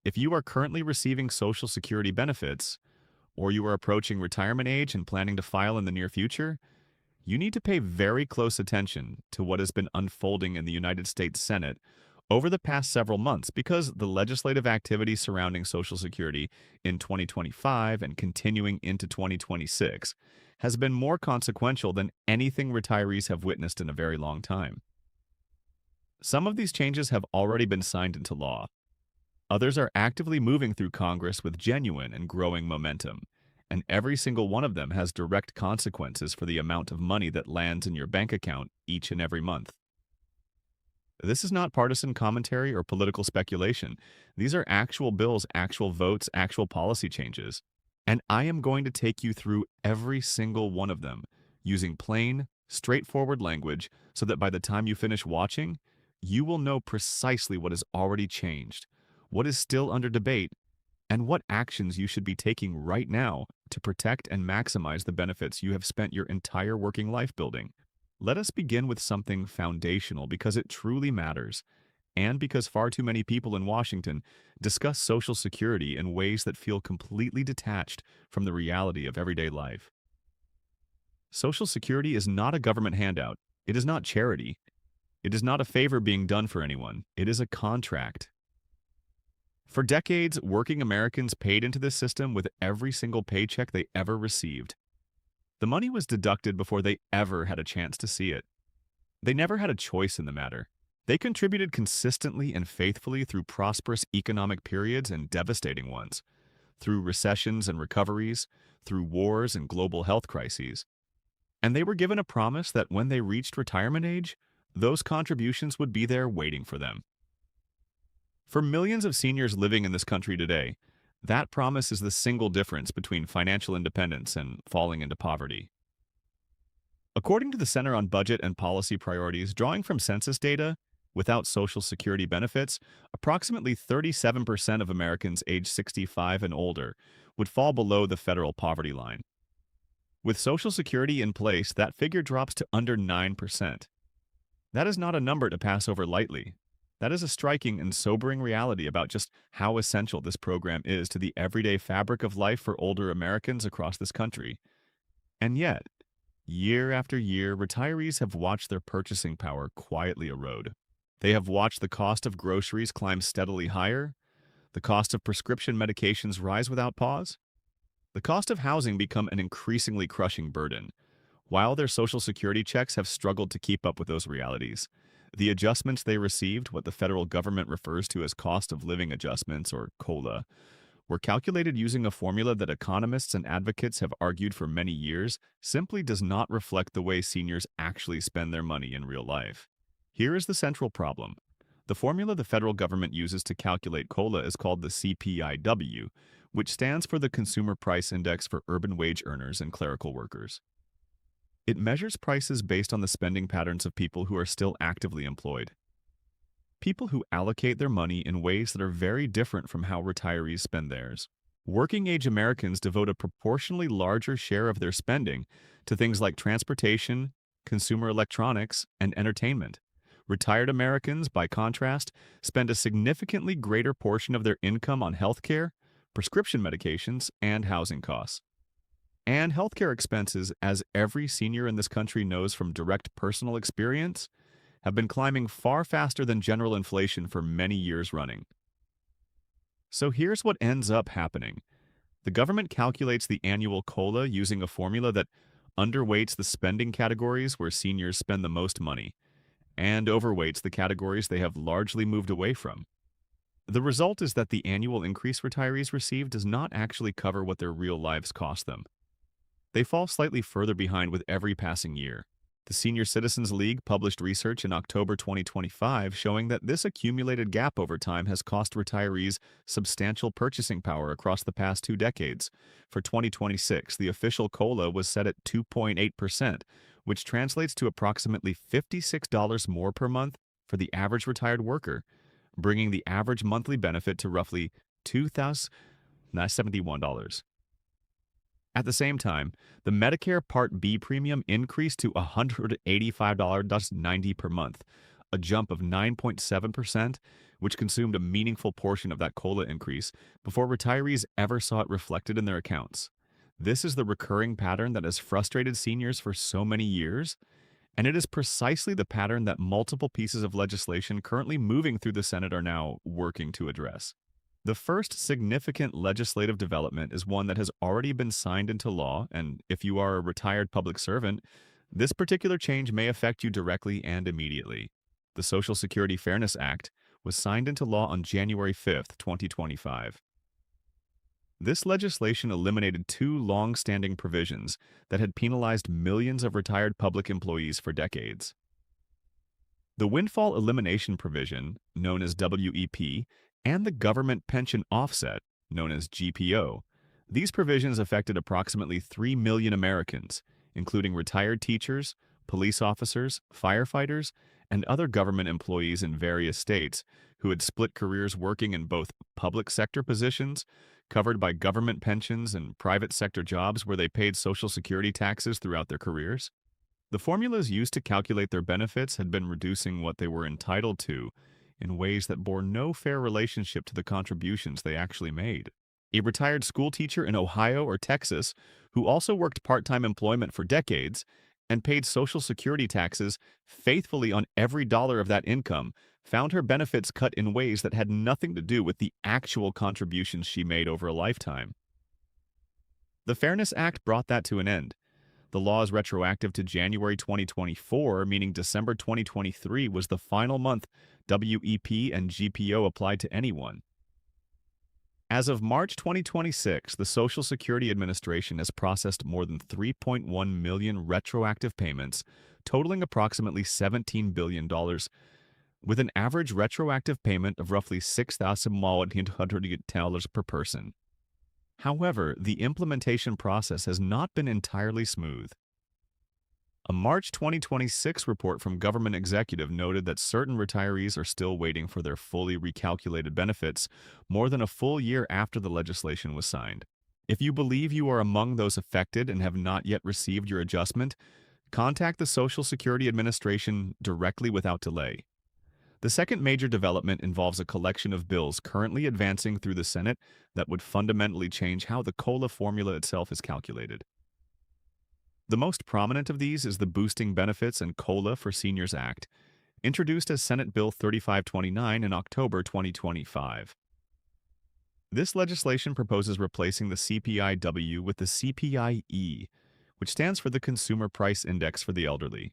If you are currently receiving Social Security benefits, or you are approaching retirement age and planning to file in the near future, you need to pay very close attention to what has been unfolding in the United States Senate over the past several months because the legislative activity surrounding Social Security in 2025 and continuing into 2026 has been more consequential than anything retirees have witnessed in a very long time. Some of these changes have already been signed into law. Others are actively moving through Congress with genuine and growing momentum, and every single one of them has direct consequences for the amount of money that lands in your bank account each and every month. This is not partisan commentary or political speculation. These are actual bills, actual votes, actual policy changes. And I am going to take you through every single one of them using plain, straightforward language so that by the time you finish watching, you will know precisely what has already changed, what is still under debate, and what actions you should be taking right now to protect and maximize the benefits you have spent your entire working life building. Let us begin with something foundational because it truly matters, and because far too many people in Washington discuss Social Security in ways that feel completely detached from the reality of everyday life. Social Security is not a government handout. It is not charity. It is not a favor being done for anyone. It is a contract. For decades, working Americans paid into this system with every single paycheck they ever received. The money was deducted before they ever had a chance to see it. They never had a choice in the matter. They contributed consistently and faithfully through prosperous economic periods and devastating ones, through recessions and recoveries, through wars and global health crises. And they were given a promise that when they reached retirement age, those contributions would be there waiting for them. For millions of seniors living in this country today, that promise is the single difference between financial independence and falling into poverty. According to the Center on Budget and Policy Priorities, drawing from census data, without Social Security benefits, approximately 37% of Americans aged 65 and older would fall below the federal poverty line. With Social Security in place, that figure drops to under 9%. That is not a number to pass over lightly. That is a striking and sobering reality about just how essential this program is to the everyday fabric of life for older Americans across this country. And yet, year after year, retirees have watched their purchasing power quietly erode. They have watched the cost of groceries climb steadily higher, the cost of prescription medications rise without pause, the cost of housing become an increasingly crushing burden, while their Social Security checks have struggled to keep up with those realities. The adjustments they received, what the federal government refers to as cost of living adjustments, or COLA, were calculated using a formula that economists and advocates have argued for many years simply does not reflect the way seniors actually spend their money in real life. Here is the central problem. The formula the federal government uses to calculate COLA is called the CPI-W, which stands for the Consumer Price Index for urban wage earners and clerical workers. It measures prices based on the spending patterns of people who are still actively employed. People who allocate their money in ways that are very different from how retirees spend theirs. Working-age Americans devote a proportionally larger share of their spending to things like transportation, consumer electronics, and entertainment. Retired Americans, by contrast, spend a significantly greater portion of their income on healthcare, prescription medications, and housing costs. And healthcare expenses, as every senior in this country knows from direct personal experience, have been climbing far faster than general inflation for many years running. So here's what ends up happening. The government calculates the annual COLA using a formula that underweights the spending categories where seniors spend the most money, and overweights the categories they have largely moved away from. The result is that the annual increase retirees receive does not actually cover what their real lives cost them. They fall slightly further behind with every passing year. The Senior Citizens League published research in October 2025 showing that this accumulated gap over time has cost retirees substantial purchasing power across the past 2 decades. For 2026, the official COLA was set at 2.8%, which translates to approximately $56 more per month for the average retired worker, bringing the average monthly benefit to roughly $2,071. At the same time, the Medicare Part B premium increased to $185.90 per month, a jump of 9.7%, which consumed a meaningful portion of that COLA increase before retirees ever saw it reflected in their accounts. This is the recurring pattern that has frustrated seniors for so many years, and it is precisely the pattern that multiple pieces of legislation currently moving through the Senate are now working to address. The first significant legislative development is one that has already been signed into law, and if you are a retired public servant, this particular change may affect you directly and immediately. The Social Security Fairness Act was signed into law on January 5th, 2025. This legislation eliminated two long-standing provisions that had penalized millions of retired public employees for decades. The windfall elimination provision, known as WEP, and the government pension offset, known as GPO. These provisions affected approximately 3 million Americans, including retired teachers, police officers, firefighters, and other government employees in various states who had split careers working in both public sector positions, covered by government pensions, and private sector jobs where they paid Social Security taxes throughout their careers. The formulas used to calculate their benefits had been reducing what they were entitled to in ways that bore no fair relationship to the contributions they actually made. A retired school teacher in Ohio or Texas, who also worked part-time employment for decades and paid Social Security taxes faithfully on every dollar of that income, found her benefits cut in ways that had nothing to do with the actual contributions she made over a lifetime. The Fairness Act brought that to an end. The law is retroactive to January 2024, meaning December 2023 was the final month WEP and GPO applied to anyone. As of March 2026, the Social Security Administration has processed more than 3.1 million retroactive payments, totaling approximately $17 billion, with an average retroactive payment of roughly $6,100 per person. However, the implementation process has not been entirely smooth. A March 2026 report from Government Executive noted that certain retirees are still waiting for their fully recalculated benefits more than a full year after the legislation was signed. If you believe you are among those affected and have not yet received your adjustment, contact the Social Security Administration directly without delay. The second major development involves a collection of bills currently advancing through the Senate that would fundamentally change how the COLA formula itself is calculated. The most prominent of these is the Boosting Benefits and COLA for Seniors Act, introduced as Senate Bill 3529 in October 2025. This legislation proposes replacing the CPI-W with the CPI-E, which stands for the Consumer Price Index for the elderly.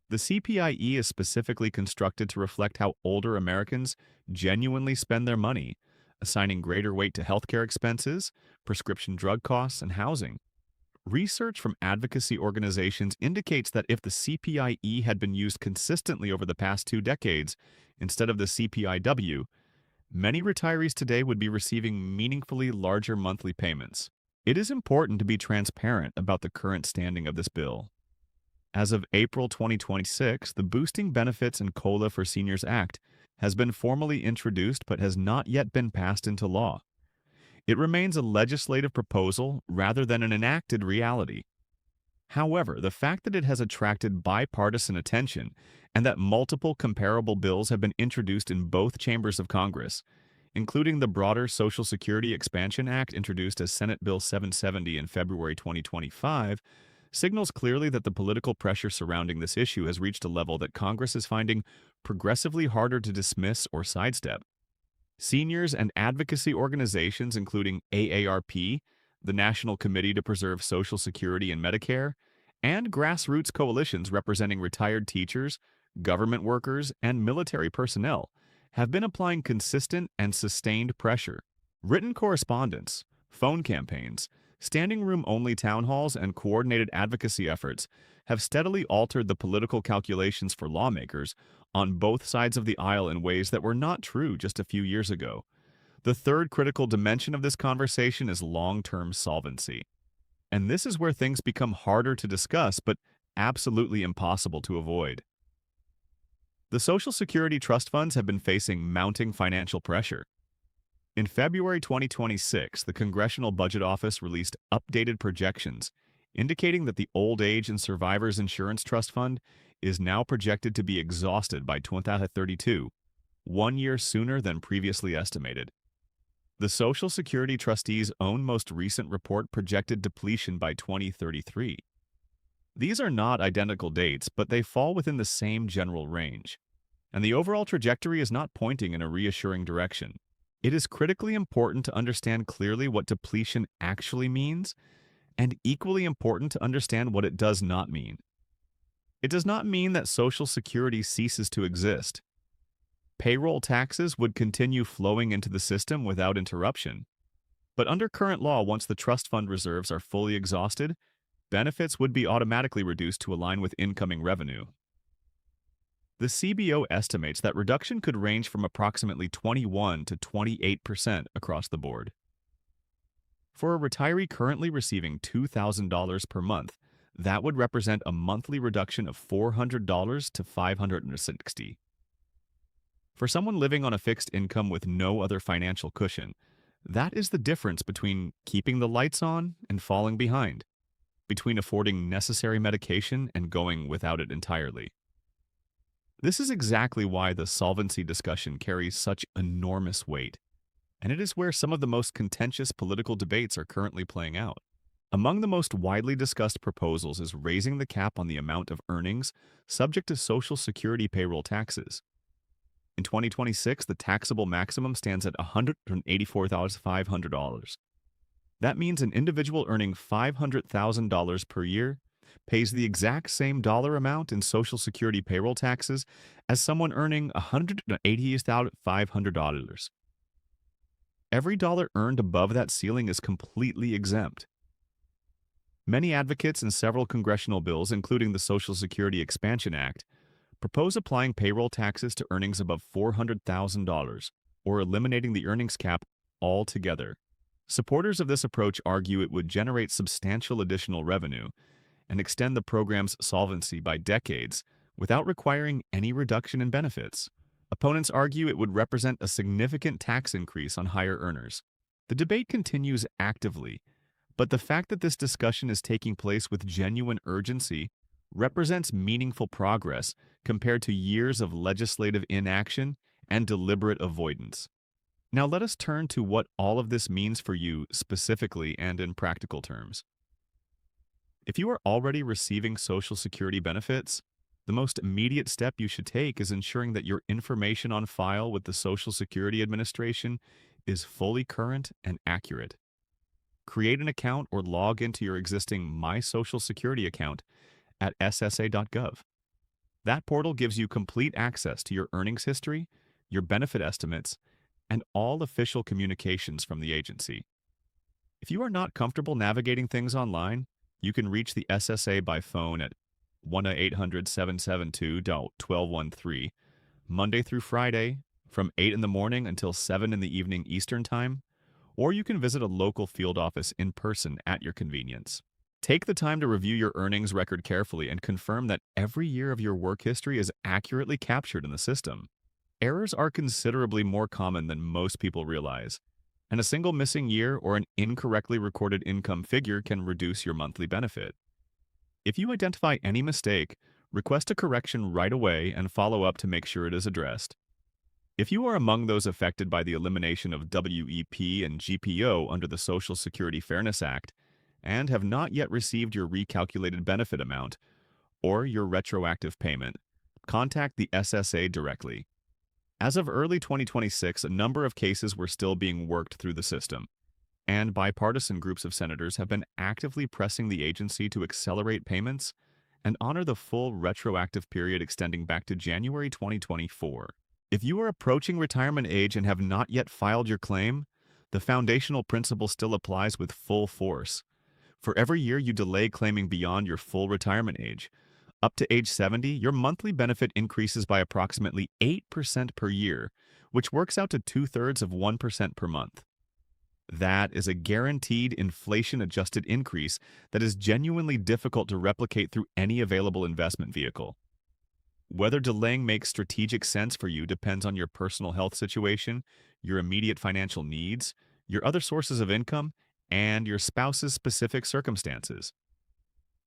The CPI-E is specifically constructed to reflect how older Americans genuinely spend their money, assigning greater weight to healthcare expenses, prescription drug costs, and housing. Research from advocacy organizations indicates that if the CPI-E had been used consistently over the past 2 decades instead of the CPI-W, many retirees today would be receiving meaningfully larger monthly payments. It is important to be transparent about the current standing of this bill. As of April 2026, the Boosting Benefits and COLA for Seniors Act has been formally introduced but has not yet been passed into law. It remains a legislative proposal rather than an enacted reality. However, the fact that it has attracted bipartisan attention and that multiple comparable bills have been introduced in both chambers of Congress, including the broader Social Security Expansion Act introduced as Senate Bill 770 in February 2025, signals clearly that the political pressure surrounding this issue has reached a level that Congress is finding progressively harder to dismiss or sidestep. Seniors and advocacy organizations including AARP, the National Committee to Preserve Social Security and Medicare, and grassroots coalitions representing retired teachers, government workers, and military personnel have been applying consistent and sustained pressure. Written correspondence, phone campaigns, standing room-only town halls, and coordinated advocacy efforts have steadily altered the political calculations for lawmakers on both sides of the aisle in ways that were not true just a few years ago. The third critical dimension of this conversation is long-term solvency. And this is where things become harder to discuss, but absolutely impossible to avoid. The Social Security trust funds have been facing mounting financial pressure. In February 2026, the Congressional Budget Office released updated projections indicating that the Old Age and Survivors Insurance Trust Fund is now projected to be exhausted by 2032. 1 year sooner than previously estimated. The Social Security trustees' own most recent report projected depletion by 2033. These are not identical dates, but they fall within the same general range, and the overall trajectory is not pointing in a reassuring direction. It is critically important to understand clearly what depletion actually means, and equally important to understand what it does not mean. It does not mean that Social Security ceases to exist. Payroll taxes would continue flowing into the system without interruption. But under current law, once the trust fund reserves are fully exhausted, benefits would be automatically reduced to align with incoming revenue. The CBO estimates that reduction could range from approximately 21 to 28% across the board. For a retiree currently receiving $2,000 per month, that would represent a monthly reduction of $400 to $560. For someone living on a fixed income with no other financial cushion, that is the difference between keeping the lights on and falling behind, between affording necessary medication and going without it entirely. This is exactly why the solvency discussion carries such enormous weight, and it is where some of the most contentious political debates are currently playing out. Among the most widely discussed proposals is raising the cap on the amount of earnings subject to Social Security payroll taxes. In 2026, the taxable maximum stands at $184,500. That means an individual earning $500,000 per year pays the exact same dollar amount in Social Security payroll taxes as someone earning $180,500. Every dollar earned above that ceiling is completely exempt. Many advocates in several congressional bills, including the Social Security Expansion Act, propose applying payroll taxes to earnings above $400,000 or eliminating the earnings cap altogether. Supporters of this approach argue it would generate substantial additional revenue and extend the program's solvency by decades without requiring any reduction in benefits. Opponents argue it would represent a significant tax increase on higher earners. The debate continues actively, but the fact that this discussion is taking place with genuine urgency represents meaningful progress compared to years of legislative inaction and deliberate avoidance. Now let us turn to what all of this means for you specifically and in practical terms. If you are already receiving Social Security benefits, the most immediate step you should take is ensuring that your information on file with the Social Security Administration is fully current and accurate. Create an account or log into your existing My Social Security account at ssa.gov. That portal gives you complete access to your earnings history, your benefit estimates, and all official communications from the agency. If you are not comfortable navigating things online, you can reach the SSA by phone at 1-800-772-1213, Monday through Friday, from 8 in the morning until 7 in the evening Eastern Time, or you can visit a local field office in person at your convenience. Take the time to review your earnings record carefully and confirm that every year of your work history is accurately captured in the system. Errors are considerably more common than most people realize, and a single missing year or an incorrectly recorded income figure can reduce your monthly benefit. If you identify any mistake, request a correction right away and follow up to make sure it is addressed. If you are among those affected by the elimination of WEP and GPO under the Social Security Fairness Act and have not yet received your recalculated benefit amount or your retroactive payment, contact the SSA directly. As of early 2026, a number of cases were still being worked through the system, and bipartisan groups of senators have been actively pressing the agency to accelerate payments and honor the full retroactive period extending back to January 2024. If you are approaching retirement age and have not yet filed your claim, the foundational principle still applies with full force. For every year you delay claiming beyond your full retirement age, up to age 70, your monthly benefit increases by approximately 8% per year, which works out to 2/3 of 1% per month. That is a guaranteed inflation-adjusted increase that is genuinely difficult to replicate through any available investment vehicle. Whether delaying makes strategic sense for you depends on your personal health situation, your immediate financial needs, your other sources of income, and your spouse's specific circumstances.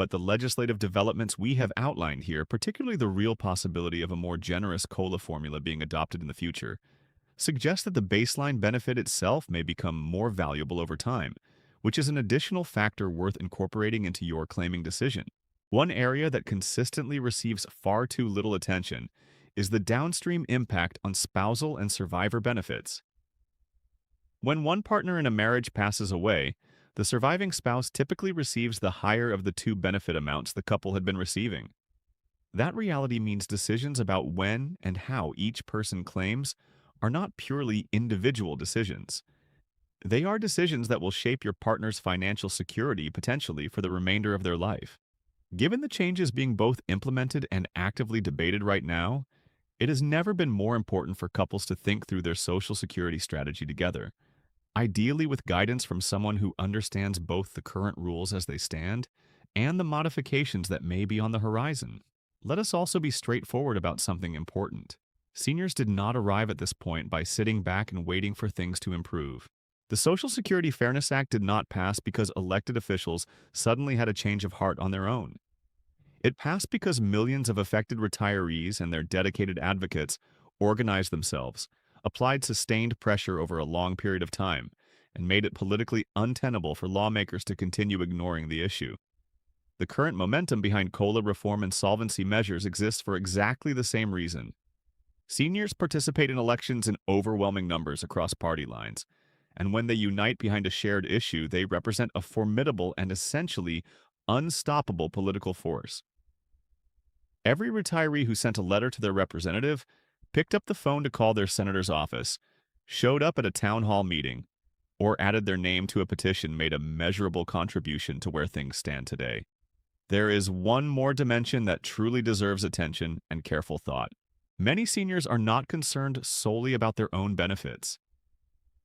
But the legislative developments we have outlined here, particularly the real possibility of a more generous COLA formula being adopted in the future, suggest that the baseline benefit itself may become more valuable over time, which is an additional factor worth incorporating into your claiming decision. One area that consistently receives far too little attention is the downstream impact on spousal and survivor benefits. When one partner in a marriage passes away, the surviving spouse typically receives the higher of the two benefit amounts the couple had been receiving. That reality means decisions about when and how each person claims are not purely individual decisions. They are decisions that will shape your partner's financial security potentially for the remainder of their life. Given the changes being both implemented and actively debated right now, it has never been more important for couples to think through their Social Security strategy together, ideally with guidance from someone who understands both the current rules as they stand and the modifications that may be on the horizon. Let us also be straightforward about something important. Seniors did not arrive at this point by sitting back and waiting for things to improve. The Social Security Fairness Act did not pass because elected officials suddenly had a change of heart on their own. It passed because millions of affected retirees and their dedicated advocates organized themselves, applied sustained pressure over a long period of time, and made it politically untenable for lawmakers to continue ignoring the issue. The current momentum behind COLA reform and solvency measures exists for exactly the same reason. Seniors participate in elections in overwhelming numbers across party lines, and when they unite behind a shared issue, they represent a formidable and essentially unstoppable political force. Every retiree who sent a letter to their representative, picked up the phone to call their senator's office, showed up at a town hall meeting, or added their name to a petition made a measurable contribution to where things stand today. There is one more dimension that truly deserves attention and careful thought. Many seniors are not concerned solely about their own benefits.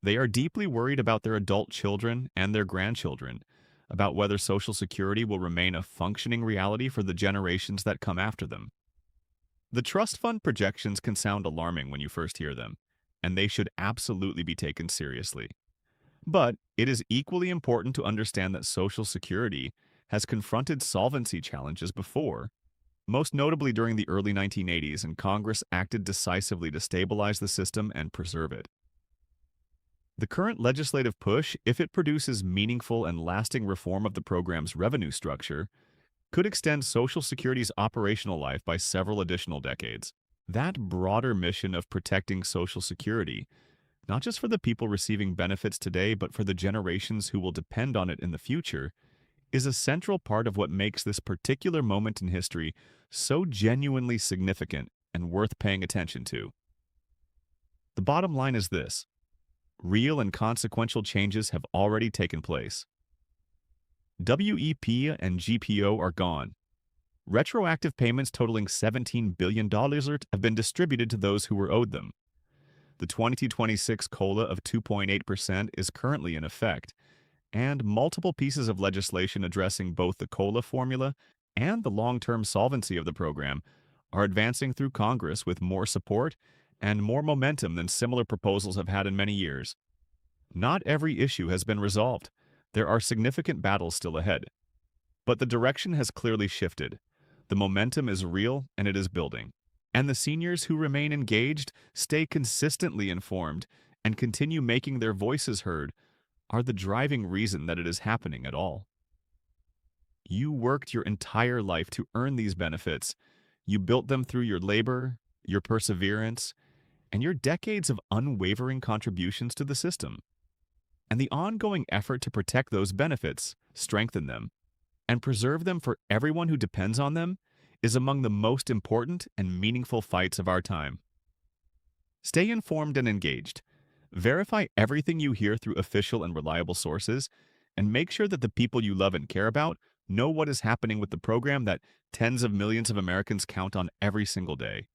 They are deeply worried about their adult children and their grandchildren, about whether Social Security will remain a functioning reality for the generations that come after them. The trust fund projections can sound alarming when you first hear them, and they should absolutely be taken seriously. But it is equally important to understand that Social Security has confronted solvency challenges before, most notably during the early 1980s, and Congress acted decisively to stabilize the system and preserve it. The current legislative push, if it produces meaningful and lasting reform of the program's revenue structure, could extend Social Security's operational life by several additional decades. That broader mission of protecting Social Security, not just for the people receiving benefits today, but for the generations who will depend on it in the future, is a central part of what makes this particular moment in history so genuinely significant and worth paying attention to. The bottom line is this: real and consequential changes have already taken place. WEP and GPO are gone. Retroactive payments totaling $17 billion have been distributed to those who were owed them. The 2026 COLA of 2.8% is currently in effect, and multiple pieces of legislation addressing both the COLA formula and the long-term solvency of the program are advancing through Congress with more support and more momentum than similar proposals have had in many years. Not every issue has been resolved. There are significant battles still ahead. But the direction has clearly shifted. The momentum is real and it is building. And the seniors who remain engaged, stay consistently informed, and continue making their voices heard are the driving reason that it is happening at all. You worked your entire life to earn these benefits. You built them through your labor, your perseverance, and your decades of unwavering contributions to the system. And the ongoing effort to protect those benefits, strengthen them, and preserve them for everyone who depends on them is among the most important and meaningful fights of our time. Stay informed and engaged. Verify everything you hear through official and reliable sources, and make sure that the people you love and care about know what is happening with the program that tens of millions of Americans count on every single day.